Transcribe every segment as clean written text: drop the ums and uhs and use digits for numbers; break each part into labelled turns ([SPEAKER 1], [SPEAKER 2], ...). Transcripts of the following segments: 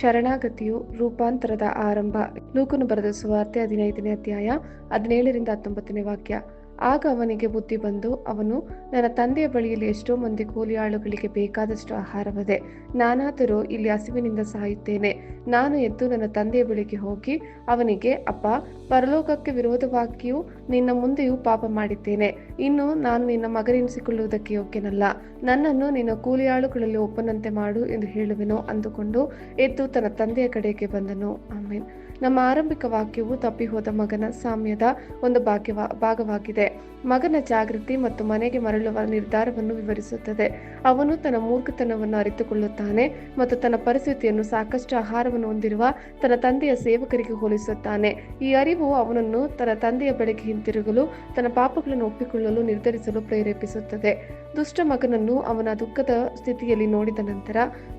[SPEAKER 1] ಶರಣಾಗತಿಯು ರೂಪಾಂತರದ ಆರಂಭ. ಲೂಕನು ಬರೆದ ಸುವಾರ್ತೆ 15ನೇ ಅಧ್ಯಾಯ 17ರಿಂದ 19ನೇ ವಾಕ್ಯ. ಆಗ ಅವನಿಗೆ ಬುದ್ಧಿ ಬಂದು, ಅವನು, ನನ್ನ ತಂದೆಯ ಬಳಿಯಲ್ಲಿ ಎಷ್ಟೋ ಮಂದಿ ಕೂಲಿಯಾಳುಗಳಿಗೆ ಬೇಕಾದಷ್ಟು ಆಹಾರವಿದೆ, ನಾನಾದರೂ ಇಲ್ಲಿ ಹಸಿವಿನಿಂದ ಸಾಯುತ್ತೇನೆ. ನಾನು ಎದ್ದು ನನ್ನ ತಂದೆಯ ಬಳಿಗೆ ಹೋಗಿ ಅವನಿಗೆ, ಅಪ್ಪ, ಪರಲೋಕಕ್ಕೆ ವಿರೋಧವಾಗಿಯೂ ನಿನ್ನ ಮುಂದೆಯೂ ಪಾಪ ಮಾಡಿದ್ದೇನೆ. ಇನ್ನು ನಾನು ನಿನ್ನ ಮಗನೆನಿಸಿಕೊಳ್ಳುವುದಕ್ಕೆ ಯೋಗ್ಯನಲ್ಲ. ನನ್ನನ್ನು ನಿನ್ನ ಕೂಲಿಯಾಳುಗಳಲ್ಲಿ ಒಬ್ಬನಂತೆ ಮಾಡು ಎಂದು ಹೇಳುವೆನು ಅಂದುಕೊಂಡು ಎದ್ದು ತನ್ನ ತಂದೆಯ ಕಡೆಗೆ ಬಂದನು. ಆಮೇನ್. ನಮ್ಮ ಆರಂಭಿಕ ವಾಕ್ಯವು ತಪ್ಪಿಹೋದ ಮಗನ ಸಾಮ್ಯದ ಒಂದು ಭಾಗವಾಗಿದೆ. ಮಗನ ಜಾಗೃತಿ ಮತ್ತು ಮನೆಗೆ ಮರಳುವ ನಿರ್ಧಾರವನ್ನು ವಿವರಿಸುತ್ತದೆ. ಅವನು ತನ್ನ ಮೂರ್ಖತನವನ್ನು ಅರಿತುಕೊಳ್ಳುತ್ತಾನೆ ಮತ್ತು ತನ್ನ ಪರಿಸ್ಥಿತಿಯನ್ನು ಸಾಕಷ್ಟು ಆಹಾರವನ್ನು ಹೊಂದಿರುವ ತನ್ನ ತಂದೆಯ ಸೇವಕರಿಗೆ ಹೋಲಿಸುತ್ತಾನೆ. ಈ ಅರಿವು ಅವನನ್ನು ತನ್ನ ತಂದೆಯ ಬಳಿಗೆ ಹಿಂತಿರುಗಲು, ತನ್ನ ಪಾಪಗಳನ್ನು ಒಪ್ಪಿಕೊಳ್ಳಲು ನಿರ್ಧರಿಸಲು ಪ್ರೇರೇಪಿಸುತ್ತದೆ. ದುಷ್ಟ ಮಗನನ್ನು ಅವನ ದುಃಖದ ಸ್ಥಿತಿಯಲ್ಲಿ ನೋಡಿದ ನಂತರ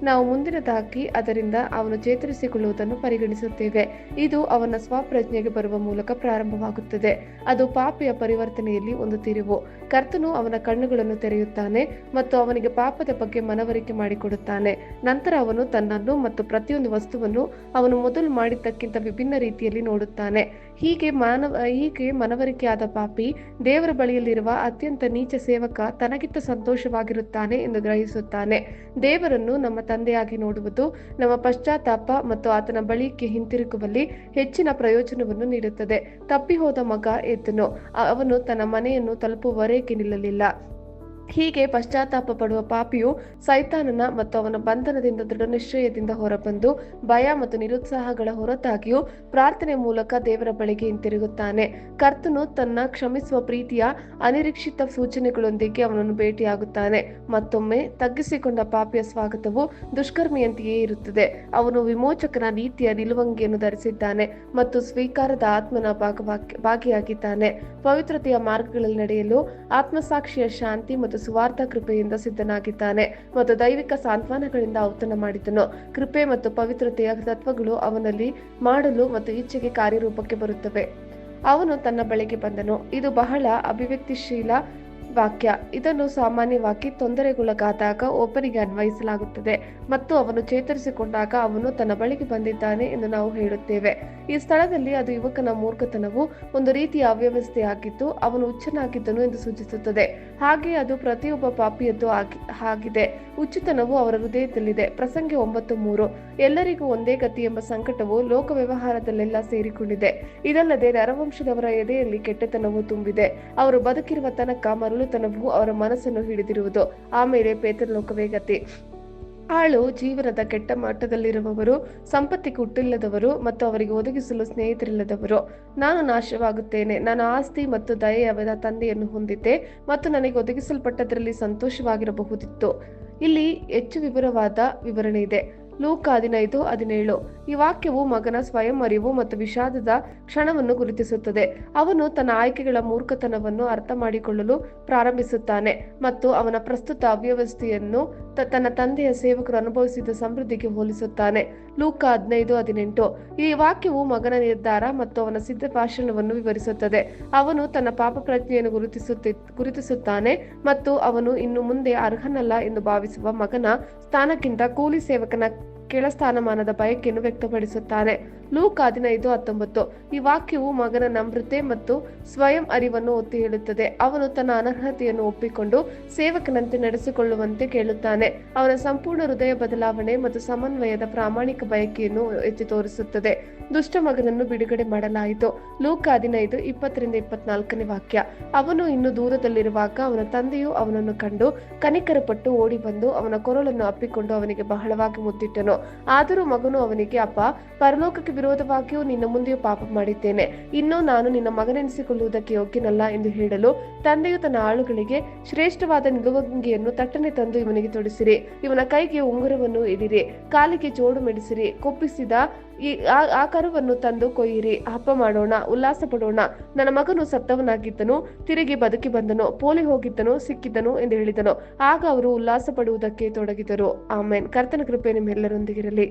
[SPEAKER 1] ನಾವು ಮುಂದಿನದಾಗಿ ಅದರಿಂದ ಅವನು ಚೇತರಿಸಿಕೊಳ್ಳುವುದನ್ನು ಪರಿಗಣಿಸುತ್ತೇವೆ. ಇದು ಅವನ ಸ್ವಪ್ರಜ್ಞೆಗೆ ಬರುವ ಮೂಲಕ ಪ್ರಾರಂಭವಾಗುತ್ತದೆ. ಅದು ಪಾಪಿಯ ಪರಿವರ್ತನೆಯಲ್ಲಿ ಒಂದು ತಿರುವು. ಕರ್ತನು ಅವನ ಕಣ್ಣುಗಳನ್ನು ತೆರೆಯುತ್ತಾನೆ ಮತ್ತು ಅವನಿಗೆ ಪಾಪದ ಬಗ್ಗೆ ಮನವರಿಕೆ ಮಾಡಿಕೊಡುತ್ತಾನೆ. ನಂತರ ಅವನು ತನ್ನನ್ನು ಮತ್ತು ಪ್ರತಿಯೊಂದು ವಸ್ತುವನ್ನು ಅವನು ಮೊದಲು ಮಾಡಿದ್ದಕ್ಕಿಂತ ವಿಭಿನ್ನ ರೀತಿಯಲ್ಲಿ ನೋಡುತ್ತಾನೆ. ಹೀಗೆ ಮನವರಿಕೆಯಾದ ಪಾಪಿ ದೇವರ ಬಳಿಯಲ್ಲಿರುವ ಅತ್ಯಂತ ನೀಚ ಸೇವಕ ತನಗಿಂತ ಸಂತೋಷವಾಗಿರುತ್ತಾನೆ ಎಂದು ಗ್ರಹಿಸುತ್ತಾನೆ. ದೇವರನ್ನು ನಮ್ಮ ತಂದೆಯಾಗಿ ನೋಡುವುದು ನಮ್ಮ ಪಶ್ಚಾತ್ತಾಪ ಮತ್ತು ಆತನ ಬಳಿಗೆ ಹಿಂತಿರುಗುವಲ್ಲಿ ಹೆಚ್ಚಿನ ಪ್ರಯೋಜನವನ್ನು ನೀಡುತ್ತದೆ. ತಪ್ಪಿಹೋದ ಮಗ ಎದ್ದನು. ಅವನು ತನ್ನ ಮನೆಯನ್ನು ತಲುಪುವವರೆಗೆ ನಿಲ್ಲಲಿಲ್ಲ. ಹೀಗೆ ಪಶ್ಚಾತ್ತಾಪ ಪಡುವ ಪಾಪಿಯು ಸೈತಾನನ ಮತ್ತು ಅವನ ಬಂಧನದಿಂದ ದೃಢನಿಶ್ಚಯದಿಂದ ಹೊರಬಂದು ಭಯ ಮತ್ತು ನಿರುತ್ಸಾಹಗಳ ಹೊರತಾಗಿಯೂ ಪ್ರಾರ್ಥನೆ ಮೂಲಕ ದೇವರ ಬಳಿಗೆ ಹಿಂತಿರುಗುತ್ತಾನೆ. ಕರ್ತನು ತನ್ನ ಕ್ಷಮಿಸುವ ಪ್ರೀತಿಯ ಅನಿರೀಕ್ಷಿತ ಸೂಚನೆಗಳೊಂದಿಗೆ ಅವನನ್ನು ಭೇಟಿಯಾಗುತ್ತಾನೆ. ಮತ್ತೊಮ್ಮೆ ತಗ್ಗಿಸಿಕೊಂಡ ಪಾಪಿಯ ಸ್ವಾಗತವು ದುಷ್ಕರ್ಮಿಯಂತೆಯೇ ಇರುತ್ತದೆ. ಅವನು ವಿಮೋಚಕನ ನೀತಿಯ ನಿಲುವಂಗಿಯನ್ನು ಧರಿಸಿದ್ದಾನೆ ಮತ್ತು ಸ್ವೀಕಾರದ ಆತ್ಮನ ಭಾಗಿಯಾಗಿದ್ದಾನೆ. ಪವಿತ್ರತೆಯ ಮಾರ್ಗಗಳಲ್ಲಿ ನಡೆಯಲು ಆತ್ಮಸಾಕ್ಷಿಯ ಶಾಂತಿ ಮತ್ತು ಸುವಾರ್ಥ ಕೃಪೆಯಿಂದ ಸಿದ್ಧನಾಗಿದ್ದಾನೆ ಮತ್ತು ದೈವಿಕ ಸಾಂತ್ವನಗಳಿಂದ ಔತಣ ಮಾಡಿದನು. ಕೃಪೆ ಮತ್ತು ಪವಿತ್ರತೆಯ ತತ್ವಗಳು ಅವನಲ್ಲಿ ಮಾಡಲು ಮತ್ತು ಇಚ್ಛೆಗೆ ಕಾರ್ಯರೂಪಕ್ಕೆ ಬರುತ್ತವೆ. ಅವನು ತನ್ನ ಬಳಿಗೆ ಬಂದನು. ಇದು ಬಹಳ ಅಭಿವ್ಯಕ್ತಿಶೀಲ ವಾಕ್ಯ. ಇದನ್ನು ಸಾಮಾನ್ಯವಾಗಿ ತೊಂದರೆಗೊಳಗಾದಾಗ ಒಬ್ಬನಿಗೆ ಅನ್ವಯಿಸಲಾಗುತ್ತದೆ ಮತ್ತು ಅವನು ಚೇತರಿಸಿಕೊಂಡಾಗ ಅವನು ತನ್ನ ಬಳಿಗೆ ಬಂದಿದ್ದಾನೆ ಎಂದು ನಾವು ಹೇಳುತ್ತೇವೆ. ಈ ಸ್ಥಳದಲ್ಲಿ ಅದು ಯುವಕನ ಮೂರ್ಖತನವು ಒಂದು ರೀತಿಯ ಅವ್ಯವಸ್ಥೆಯಾಗಿದ್ದು ಅವನು ಹುಚ್ಚನಾಗಿದ್ದನು ಎಂದು ಸೂಚಿಸುತ್ತದೆ. ಹಾಗೆ ಅದು ಪ್ರತಿಯೊಬ್ಬ ಪಾಪಿಯದ್ದು ಆಗಿದೆ. ಹುಚ್ಚುತನವು ಅವರ ಹೃದಯದಲ್ಲಿದೆ. ಪ್ರಸಂಗಿ 9:3. ಎಲ್ಲರಿಗೂ ಒಂದೇ ಗತಿ ಎಂಬ ಸಂಕಟವು ಲೋಕ ವ್ಯವಹಾರದಲ್ಲೆಲ್ಲ ಸೇರಿಕೊಂಡಿದೆ. ಇದಲ್ಲದೆ ನರವಂಶದವರ ಎದೆಯಲ್ಲಿ ಕೆಟ್ಟತನವು ತುಂಬಿದೆ. ಅವರು ಬದುಕಿರುವ ತನಕ ಮರಳುತನವು ಅವರ ಮನಸ್ಸನ್ನು ಹಿಡಿದಿರುವುದು. ಆಮೇಲೆ ಪೇತರಲೋಕವೇ ಗತಿ. ಆಳು ಜೀವನದ ಕೆಟ್ಟ ಮಟ್ಟದಲ್ಲಿರುವವರು, ಸಂಪತ್ತಿಗೆ ಹುಟ್ಟಿಲ್ಲದವರು ಮತ್ತು ಅವರಿಗೆ ಒದಗಿಸಲು ಸ್ನೇಹಿತರಿಲ್ಲದವರು. ನಾನು ನಾಶವಾಗುತ್ತೇನೆ. ನಾನು ಆಸ್ತಿ ಮತ್ತು ದಯೆಯ ತಂದೆಯನ್ನು ಹೊಂದಿದ್ದೆ ಮತ್ತು ನನಗೆ ಒದಗಿಸಲ್ಪಟ್ಟದರಲ್ಲಿ ಸಂತೋಷವಾಗಿರಬಹುದಿತ್ತು. ಇಲ್ಲಿ ಹೆಚ್ಚು ವಿವರವಾದ ವಿವರಣೆ ಇದೆ. ಲೂಕ 15:17. ಈ ವಾಕ್ಯವು ಮಗನ ಸ್ವಯಂ ಅರಿವು ಮತ್ತು ವಿಷಾದದ ಕ್ಷಣವನ್ನು ಗುರುತಿಸುತ್ತದೆ. ಅವನು ತನ್ನ ಆಯ್ಕೆಗಳ ಮೂರ್ಖತನವನ್ನು ಅರ್ಥ ಮಾಡಿಕೊಳ್ಳಲು ಪ್ರಾರಂಭಿಸುತ್ತಾನೆ ಮತ್ತು ಅವನ ಪ್ರಸ್ತುತ ಅವ್ಯವಸ್ಥೆಯನ್ನು ತನ್ನ ತಂದೆಯ ಸೇವಕರು ಅನುಭವಿಸಿದ ಸಮೃದ್ಧಿಗೆ ಹೋಲಿಸುತ್ತಾನೆ. ಲೂಕ 15:18. ಈ ವಾಕ್ಯವು ಮಗನ ನಿರ್ಧಾರ ಮತ್ತು ಅವನ ಸಿದ್ಧ ಭಾಷಣವನ್ನು ವಿವರಿಸುತ್ತದೆ. ಅವನು ತನ್ನ ಪಾಪ ಪ್ರಜ್ಞೆಯನ್ನು ಗುರುತಿಸುತ್ತಾನೆ ಮತ್ತು ಅವನು ಇನ್ನು ಮುಂದೆ ಅರ್ಹನಲ್ಲ ಎಂದು ಭಾವಿಸುವ ಮಗನ ಸ್ಥಾನಕ್ಕಿಂತ ಕೂಲಿ ಸೇವಕನ ಕೆಳ ಸ್ಥಾನಮಾನದ ಬಯಕೆಯನ್ನು ವ್ಯಕ್ತಪಡಿಸುತ್ತಾನೆ. ಲೂಕ 15:19. ಈ ವಾಕ್ಯವು ಮಗನ ನಮ್ರತೆ ಮತ್ತು ಸ್ವಯಂ ಅರಿವನ್ನು ಒತ್ತಿ ಹೇಳುತ್ತದೆ. ಅವನು ತನ್ನ ಅನರ್ಹತೆಯನ್ನು ಒಪ್ಪಿಕೊಂಡು ಸೇವಕನಂತೆ ನಡೆಸಿಕೊಳ್ಳುವಂತೆ ಕೇಳುತ್ತಾನೆ. ಅವನ ಸಂಪೂರ್ಣ ಹೃದಯ ಬದಲಾವಣೆ ಮತ್ತು ಸಮನ್ವಯದ ಪ್ರಾಮಾಣಿಕ ಬಯಕೆಯನ್ನು ಎತ್ತಿ ತೋರಿಸುತ್ತದೆ. ದುಷ್ಟ ಮಗನನ್ನು ಬಿಡುಗಡೆ ಮಾಡಲಾಯಿತು. ಲೂಕ 15:20-24 ವಾಕ್ಯ. ಅವನು ಇನ್ನು ದೂರದಲ್ಲಿರುವಾಗ ಅವನ ತಂದೆಯು ಅವನನ್ನು ಕಂಡು ಕನಿಕರಪಟ್ಟು ಓಡಿ ಬಂದು ಅವನ ಕೊರಳನ್ನು ಅಪ್ಪಿಕೊಂಡು ಅವನಿಗೆ ಬಹಳವಾಗಿ ಮುದ್ದಿಟ್ಟನು. ಆದರೂ ಮಗನು ಅವನಿಗೆ, ಅಪ್ಪ, ಪರಲೋಕಕ್ಕೆ ವಿರೋಧವಾಗಿಯೂ ನಿನ್ನ ಮುಂದೆಯೂ ಪಾಪ ಮಾಡಿದ್ದೇನೆ. ಇನ್ನೂ ನಾನು ನಿನ್ನ ಮಗನೆನಿಸಿಕೊಳ್ಳುವುದಕ್ಕೆ ಯೋಗ್ಯನಲ್ಲ ಎಂದು ಹೇಳಲು ತಂದೆಯು ತನ್ನ ಆಳುಗಳಿಗೆ, ಶ್ರೇಷ್ಠವಾದ ನಿಲುವಂಗಿಯನ್ನು ತಟ್ಟನೆ ತಂದು ಇವನಿಗೆ ತೊಡಿಸಿರಿ, ಇವನ ಕೈಗೆ ಉಂಗುರವನ್ನು ಇಡಿರಿ, ಕಾಲಿಗೆ ಜೋಡು ಮೆಡಿಸಿರಿ, ಕೊಪ್ಪಿಸಿದ ಆ ಕರುವನ್ನು ತಂದು ಕೊಯ್ಯಿರಿ, ಹಬ್ಬ ಮಾಡೋಣ, ಉಲ್ಲಾಸ ಪಡೋಣ. ನನ್ನ ಮಗನು ಸತ್ತವನಾಗಿದ್ದನು, ತಿರುಗಿ ಬದುಕಿ ಬಂದನು, ಪೋಲಿ ಹೋಗಿದ್ದನು, ಸಿಕ್ಕಿದ್ದನು ಎಂದು ಹೇಳಿದನು. ಆಗ ಅವರು ಉಲ್ಲಾಸ ಪಡುವುದಕ್ಕೆ ತೊಡಗಿದರು. ಆಮೇನ್. ಕರ್ತನ ಕೃಪೆ ನಿಮ್ಮೆಲ್ಲರೊಂದಿಗಿರಲಿ.